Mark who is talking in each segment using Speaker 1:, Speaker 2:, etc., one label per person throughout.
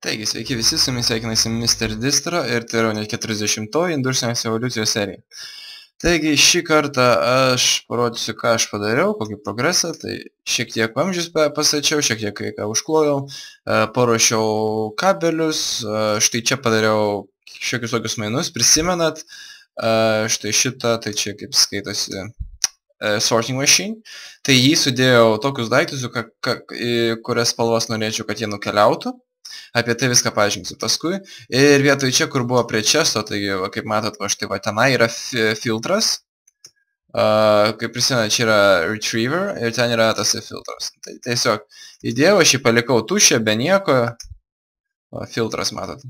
Speaker 1: Taigi, sveiki visi, su jumis sveikinasi Mr. Distro ir tai yra net 40-oji industrinės evoliucijos serija. Taigi, šį kartą aš parodysiu, ką aš padariau, kokį progresą, tai šiek tiek vamzdžius pastačiau, šiek tiek kai ką užklojau, paruošiau kabelius, štai čia padariau šiokius tokius mainus, prisimenat, štai šitą, tai čia kaip skaitosi sorting machine, tai jį sudėjau tokius daiktus, kurias spalvas norėčiau, kad jie nukeliautų. Apie tai viską paaiškinsiu paskui. Ir vietoj čia, kur buvo prie često, taigi, va, kaip matot, va, štai va, tenai yra filtras. Kaip prisimenat, čia yra retriever ir ten yra tas filtras. Tai tiesiog įdėjau, aš jį palikau tuščią, be nieko. Va, filtras, matot.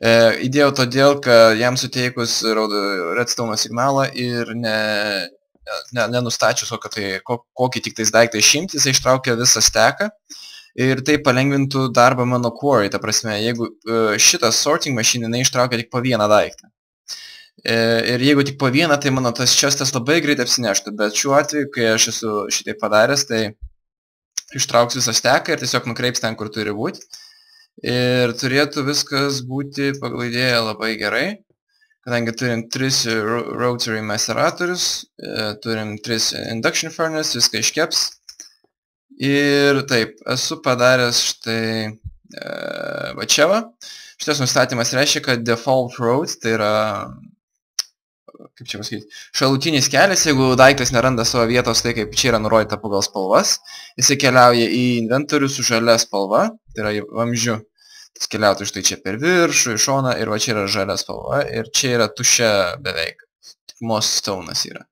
Speaker 1: Įdėjau todėl, kad jam suteikus redstone signalą ir nenustačius kokį tik tais daiktą išimti, jisai ištraukia visą steką. Ir tai palengvintų darbą mano quarry, ta prasme, jeigu šitas sorting machine ištraukia tik po vieną daiktą. Ir jeigu tik po vieną, tai mano tas chestas labai greit apsineštų, bet šiuo atveju, kai aš esu šitai padaręs, tai ištrauks visą steką ir tiesiog nukreips ten, kur turi būti. Ir turėtų viskas būti pagal idėją labai gerai, kadangi turim 3 rotary maceratorius, turim 3 induction furnace, viską iškeps. Ir taip, esu padaręs štai va čia va. Šitas nustatymas reiškia, kad default road, tai yra, kaip čia pasakyti, šalutinis kelias, jeigu daiktas neranda savo vietos, tai kaip čia yra nurodyta pagal spalvas, jisai keliauja į inventorių su žalia spalva, tai yra vamzdžiu. Jis keliautų štai čia per viršų, į šoną ir va čia yra žalia spalva ir čia yra tuščia beveik, tik moss stone'as yra.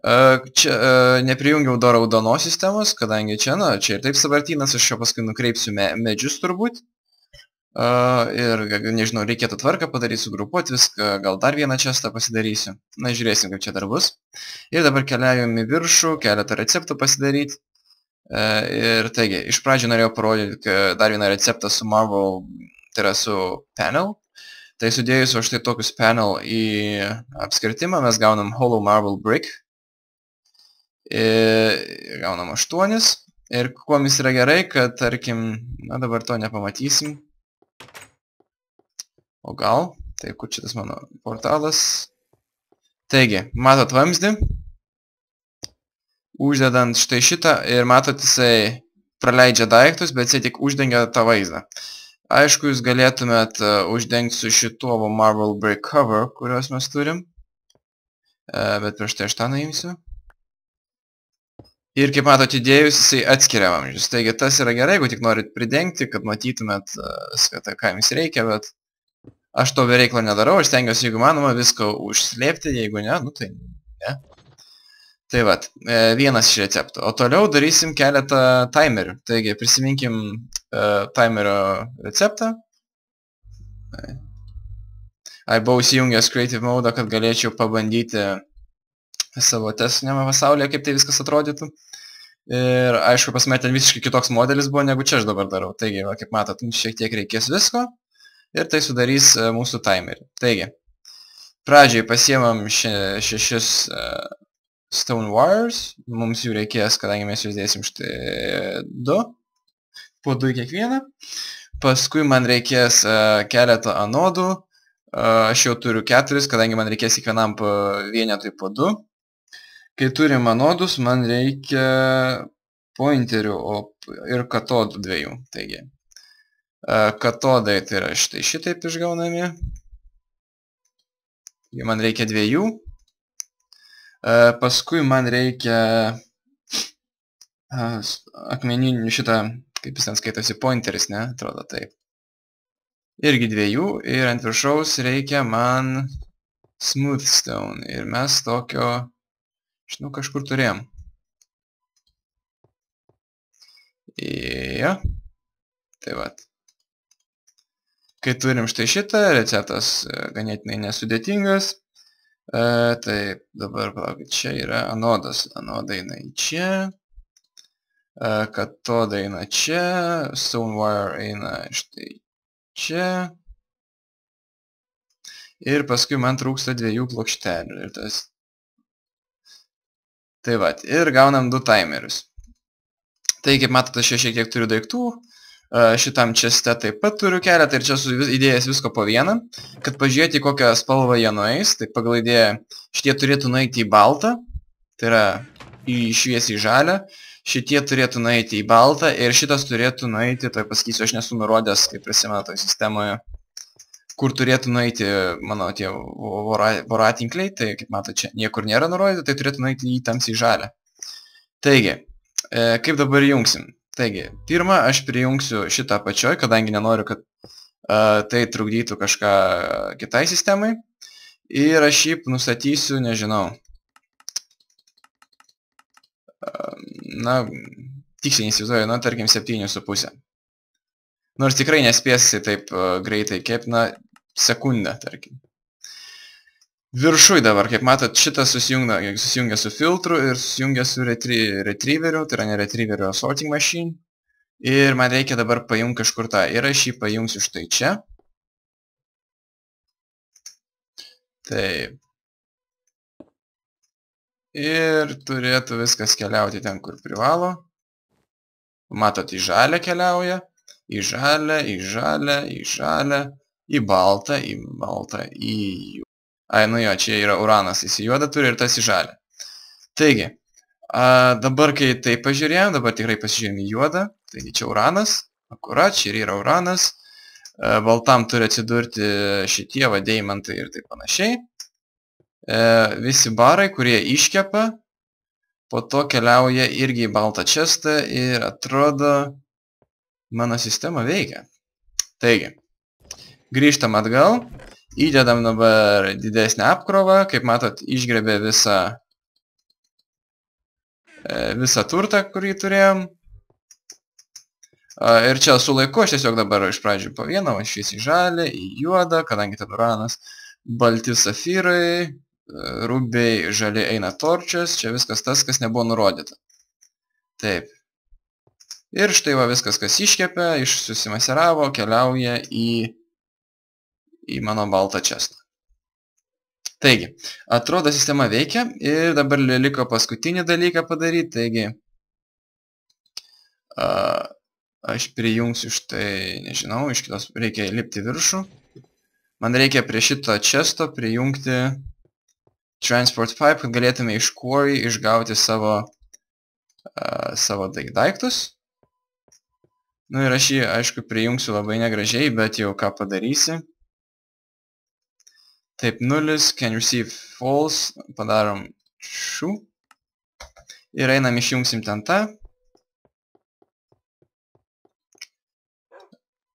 Speaker 1: Čia neprijungiau dar raudonos sistemos, kadangi čia, na, čia ir taip savartynas, aš čia paskui nukreipsiu medžius turbūt. Ir, nežinau, reikėtų tvarką padaryti, sugrupuoti viską, gal dar vieną čestą pasidarysiu. Na, žiūrėsim, kaip čia dar bus. Ir dabar keliaujam į viršų, keletą receptų pasidaryti. Ir taigi, iš pradžių norėjau parodyti dar vieną receptą su marble, tai yra su panel. Tai sudėjus va štai tokius panel į apskritimą, mes gaunam hollow marble brick. Gaunam 8 ir kuom jis yra gerai, kad tarkim, na dabar to nepamatysim. O gal, tai kur čia tas mano portalas. Taigi, matot vamzdį, uždedant štai šitą ir matot jisai praleidžia daiktus, bet jisai tik uždengia tą vaizdą. Aišku, jūs galėtumėt uždengti su šituo marble brick cover, kuriuos mes turim, bet prieš tai aš tą nuimsiu. Ir kaip matot, įdėjus, jisai atskiria vamzdžius. Taigi tas yra gerai, jeigu tik norit pridengti, kad matytumėt viską, ką jums reikia, bet aš to bereiklo nedarau, aš stengiuosi, jeigu manoma, viską užslėpti, jeigu ne, nu tai ne. Tai vat, vienas iš receptų. O toliau darysim keletą timerių. Taigi prisiminkim timerio receptą. Buvau įsijungęs creative mode, kad galėčiau pabandyti savo testiniame pasaulyje, kaip tai viskas atrodytų. Ir aišku, pas mane ten visiškai kitoks modelis buvo, negu čia aš dabar darau. Taigi, va, kaip matot, šiek tiek reikės visko ir tai sudarys mūsų timerį. Taigi, pradžiai pasiemam 6 stone wires, mums jų reikės, kadangi mes jūs dėsim štai 2, po 2 kiekvieną. Paskui man reikės keletą anodų, aš jau turiu 4, kadangi man reikės kiekvienam vienetui po 2. Kai turim anodus, man reikia pointerių ir katodų 2. Taigi, katodai tai yra štai šitaip išgaunami. Man reikia 2. Paskui man reikia akmeninių šitą, kaip jis ten skaitosi, pointeris, ne? Atrodo taip. Irgi 2. Ir ant viršaus reikia man smooth stone. Ir mes tokio, žinau, kažkur turėjom. Ja. Tai vat. Kai turim štai šitą, receptas ganėtinai nesudėtingas. Taip, dabar palaukit, čia yra anodas. Anoda eina į čia. Katoda eina čia. Stonewire eina štai čia. Ir paskui man trūksta 2 plokštelių. Ir tas... Tai vat, ir gaunam 2 timerius. Tai kaip matote, aš šiek tiek turiu daiktų, Šitam česte taip pat turiu keletą ir čia esu įdėjęs visko po vieną, kad pažiūrėti, kokią spalvą jie nueis. Tai pagal idėją šitie turėtų nueiti į baltą, tai yra į šviesiai žalią, šitie turėtų nueiti į baltą ir šitas turėtų nueiti, tai pasakysiu, aš nesu nurodęs, kaip prisimenu toje sistemoje, kur turėtų nueiti mano tie voratinkliai, tai kaip mato čia niekur nėra nurodyti, tai turėtų nueiti į tamsiai žalią. Taigi, kaip dabar jungsim? Taigi, pirmą aš prijungsiu šitą apačioj, kadangi nenoriu, kad tai trukdytų kažką kitai sistemai. Ir aš jį nustatysiu, nežinau, na, tiksliai neįsivaizduoju, na, tarkim, 7,5. Nors tikrai nespėsi taip greitai, kaip, na, sekundę, tarkim. Viršui dabar, kaip matot, šitas susijungia su filtru ir susijungia su retrieveriu, tai yra ne retrieveriu, o sorting machine. Ir man reikia dabar pajungti kažkur tą. Ir aš jį pajungsiu štai čia. Taip. Ir turėtų viskas keliauti ten, kur privalo. Matot, į žalę keliauja. Į žalę, į žalę, į žalę. Į baltą, į baltą, į juodą. Ai, nu jo, čia yra uranas, jis į juodą turi ir tas į žalę. Taigi, dabar kai tai pažiūrėjom, dabar tikrai pasižiūrėjom į juodą. Taigi čia uranas, akurat, čia yra uranas. Baltam turi atsidurti šitie deimantai ir taip panašiai. Visi barai, kurie iškepa, po to keliauja irgi į baltą čestą ir atrodo, mano sistema veikia. Taigi, grįžtam atgal. Įdedam dabar didesnę apkrovą, kaip matot, išgrebė visą turtą, kurį turėjom. Ir čia su laiku aš tiesiog dabar iš pradžių po vieną, šviesiai žalį, į juodą, kadangi tai uranas, balti safyrai, rubiai, žali eina torčias, čia viskas tas, kas nebuvo nurodyta. Taip. Ir štai va viskas, kas iškepė, susimaseravo, keliauja į mano baltą čestą. Taigi, atrodo sistema veikia ir dabar liko paskutinį dalyką padaryti, taigi aš prijungsiu štai, nežinau, iš kitos reikia lipti viršų. Man reikia prie šito često prijungti transport pipe, kad galėtume iš quarry išgauti savo daiktus. Nu ir aš jį, aišku, prijungsiu labai negražiai, bet jau ką padarysi. Taip, 0, can receive false, padarom šių. Ir einam išjungsim ten tą.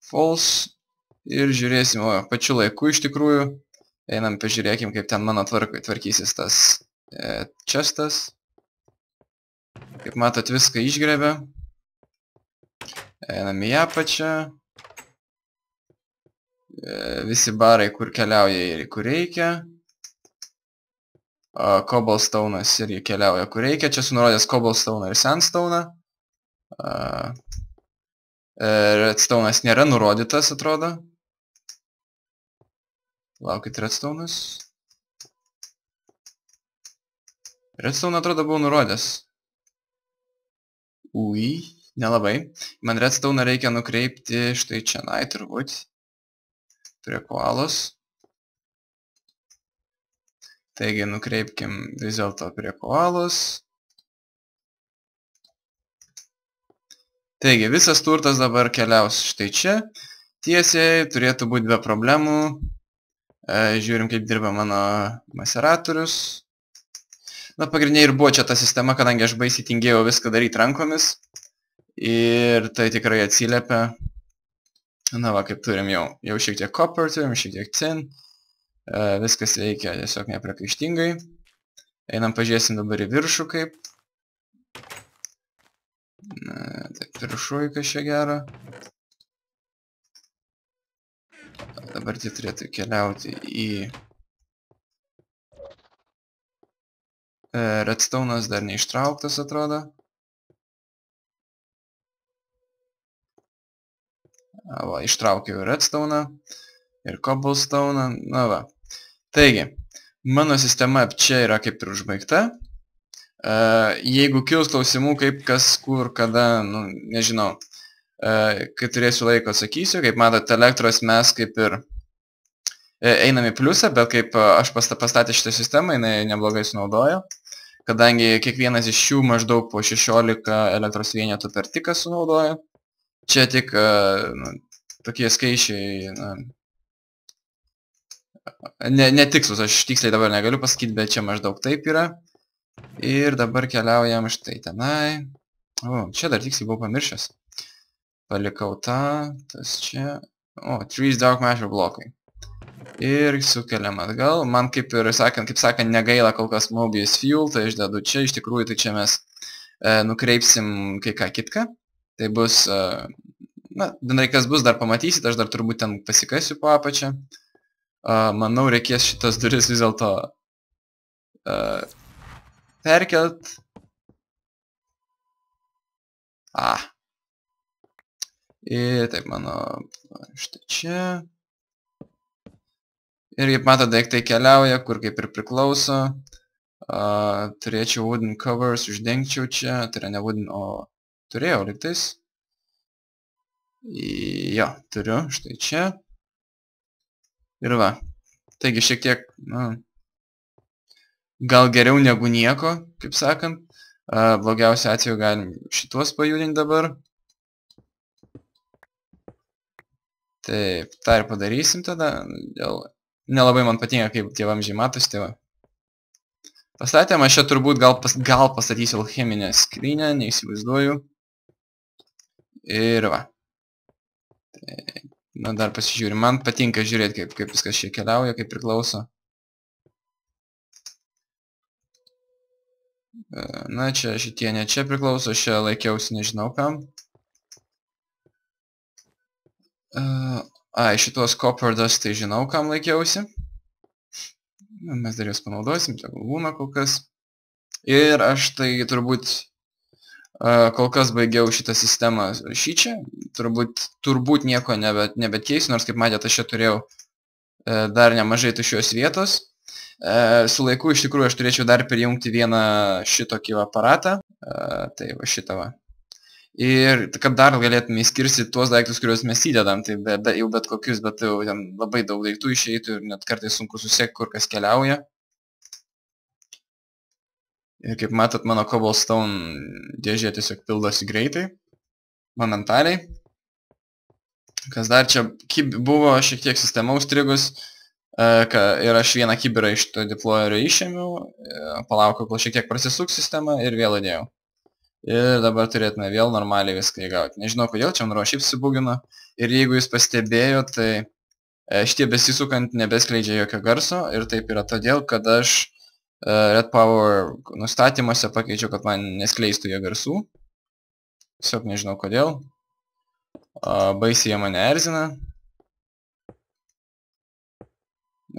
Speaker 1: False. Ir žiūrėsim, pačiu laiku iš tikrųjų. Einam, pažiūrėkim, kaip ten mano tvarkysis tas čestas. Kaip matot, viską išgrebė. Einam į apačią. Visi barai, kur keliauja ir kur reikia. Cobblestone'as irgi keliauja, kur reikia. Čia sunurodęs Cobblestone'ą ir Sandstone'ą. Redstone'as nėra nurodytas, atrodo. Laukit, Redstone'as. Redstone, atrodo, buvau nurodęs. Ui, nelabai. Man Redstone'ą reikia nukreipti štai čia, turbūt. Prie koalos. Taigi, nukreipkim vis dėlto prie koalos. Taigi, visas turtas dabar keliaus štai čia. Tiesiai, turėtų būti be problemų. Žiūrim, kaip dirba mano maceratorius. Na, pagrindiniai ir buvo čia ta sistema, kadangi aš baisiai tingėjau viską daryti rankomis. Ir tai tikrai atsiliepia. Na va, kaip turim jau šiek tiek copper, turim šiek tiek tin. Viskas veikia tiesiog nepriekaištingai. Einam, pažiūrėsim dabar į viršų kaip. Taip, viršui kažkiek gero. Dabar tai turėtų keliauti į... Redstone'as dar neištrauktas, atrodo. Va, ištraukiau Redstone'ą ir Cobblestone'ą. Na va. Taigi, mano sistema čia yra kaip ir užbaigta. Jeigu kils klausimų, kaip, kas, kur, kada, nu, nežinau. Kai turėsiu laiko atsakysiu, kaip matote, elektros mes kaip ir einam į pliusą, bet kaip aš pastatė šitą sistemą, jinai neblogai sunaudojo, kadangi kiekvienas iš jų maždaug po 16 elektros vienetų per tiką sunaudoja. Čia tik tokie skaičiai, netikslus, aš tiksliai dabar negaliu pasakyti, bet čia maždaug taip yra. Ir dabar keliaujam štai tenai. O, čia dar tiksliai buvau pamiršęs. Palikau tą, tas čia. O, 3 dark matter blokai. Ir sukeliam atgal. Man kaip sakant, negaila kol kas Mobius Fuel, tai aš dedu čia. Iš tikrųjų, tai čia mes nukreipsim kai ką kitką. Tai bus, bendrai kas bus, dar pamatysit, aš dar turbūt ten pasikasiu po apačią. Manau, reikės šitas duris vis dėlto perkelt. Ir taip, mano štai čia. Ir kaip mato, daiktai keliauja, kur kaip ir priklauso. Turėčiau wooden covers, uždengčiau čia. Tai yra ne wooden, o turėjau liktais. Jo, turiu, štai čia. Ir va. Taigi šiek tiek, gal geriau negu nieko, kaip sakant. Blogiausiu atveju galim šituos pajudinti dabar. Taip, tą ir padarysim tada. Nelabai man patinka, kaip tie vamzdžiai matosi, tai va. Pastatėm, aš čia turbūt gal pastatysiu alcheminę skrynę, neįsivaizduoju. Ir va. Tai, dar pasižiūrim. Man patinka žiūrėti, kaip viskas čia keliauja, kaip priklauso. Čia šitie ne čia priklauso, čia laikiausi nežinau kam. Šitos copper dust, tai žinau, kam laikiausi. Mes dar juos panaudosim, čia būna kol kas. Ir aš tai turbūt kol kas baigiau šitą sistemą šičia. Turbūt nieko nebekeisiu, nors kaip matėte, aš čia turėjau dar nemažai tuščios vietos. Su laiku iš tikrųjų aš turėčiau dar prijungti vieną šitokį aparatą. Tai va šitą va. Ir kad dar galėtume įskirstyti tuos daiktus, kuriuos mes įdedam, tai jau bet kokius, bet jau ten labai daug daiktų išeitų ir net kartais sunku susiekti, kur kas keliauja. Ir kaip matot, mano cobblestone dėžė tiesiog pildosi greitai, momentaliai. Kas dar čia buvo šiek tiek sistema užstrigus, ir aš vieną kibirą iš to deployerio išėmiau, palaukiau, kol šiek tiek prasisuks sistema ir vėl įdėjau. Ir dabar turėtume vėl normaliai viską įgauti. Nežinau kodėl, čia man šiaip subugino. Ir jeigu jūs pastebėjo, tai šitie besisukant nebeskleidžia jokio garso. Ir taip yra todėl, kad aš Red Power nustatymuose pakeičiau, kad man neskleistų jie garsų. Tiesiog nežinau kodėl. Baisiai jie mane erzina.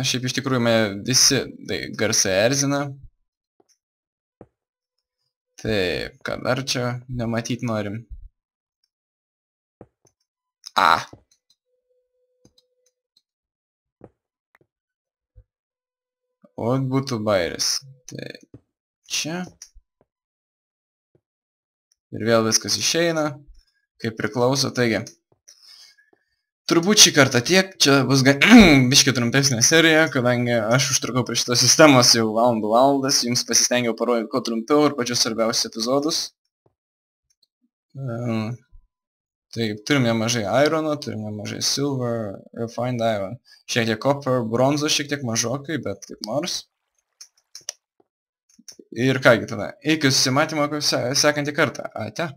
Speaker 1: Šiaip iš tikrųjų mane visi garsai erzina. Taip, ką dar čia nematyti norim. O būtų bairis. Tai čia. Ir vėl viskas išeina, kaip priklauso. Taigi, turbūt šį kartą tiek. Čia bus biškiai trumpesnė serija, kadangi aš užtrukau prie šitos sistemos jau valandas. Jums pasistengiau parodyti kuo trumpiau ir pačius svarbiausius epizodus. Taip, turim nemažai irono, turim nemažai silver, refined iron. Šiek tiek copper, bronzo šiek tiek mažokai, bet kaip nors. Ir kągi tada, iki susimatymo sekantį kartą. Ate.